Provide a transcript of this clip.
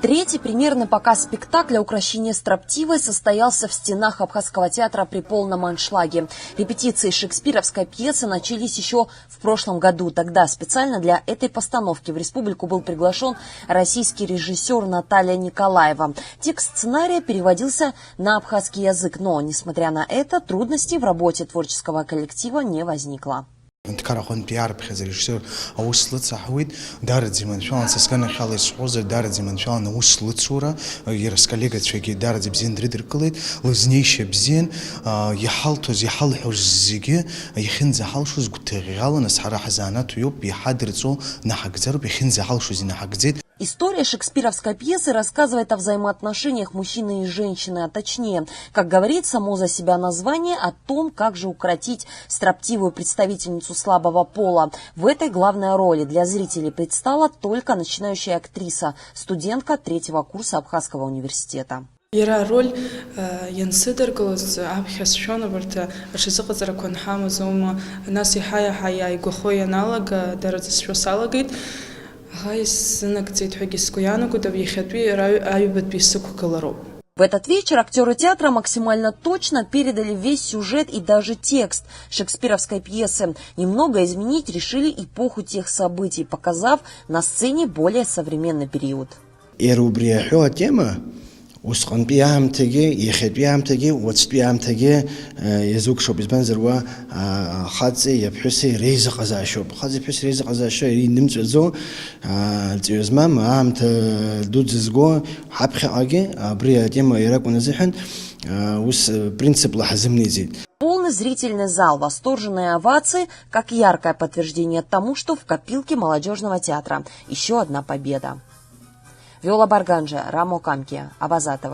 Третий примерный показ спектакля «Укрощение строптивой» состоялся в стенах Абхазского театра при полном аншлаге. Репетиции шекспировской пьесы начались еще в прошлом году. Тогда специально для этой постановки в республику был приглашен российский режиссер Наталья Николаева. Текст сценария переводился на абхазский язык, но, несмотря на это, трудностей в работе творческого коллектива не возникло. نتكرهون بيعرف بخزر ريجيسور وصلت صحويد دارت زي ما نشان سكان خالص حوزر دارت زي ما نشان وصلت صورة يرسكليجت شيء دارت بزين دريدر قليد لزنيش بزين يحلتوز يحلحوز زيجي يخنز حلشوز قلت غالنا نسحر حزانات ويوب يحدرتو نحق زر بيخنز حلشوز نحق زيد. История шекспировской пьесы рассказывает о взаимоотношениях мужчины и женщины, а точнее, как говорит само за себя название, о том, как же укротить строптивую представительницу слабого пола. В этой главной роли для зрителей предстала только начинающая актриса, студентка 3-го курса Абхазского университета. Ира роль янсыдыргылыз абхаз шонабарта ашизыгызара конхамазома наси хая игохоя налага даразшо салагит. В этот вечер актеры театра максимально точно передали весь сюжет и даже текст шекспировской пьесы. Немного изменить решили эпоху тех событий, показав на сцене более современный период. وسخن بيام تجي يخد بيام تجي وتست بيام تجي يزوج شو بيزبنزر و خادزي يبحثي ريز قزا شو خادزي يبحث ريز قزا شو ينمت زو تيزمام عم تدود زغو حبخ أجي بريا تيما يراك ونزحن وس принцип لحزمني زيد. Полный зрительный зал, восторженные овации, как яркое подтверждение тому, что в копилке молодежного театра еще одна победа. Виола Барганжа, Рамо Камки, Абаза ТВ.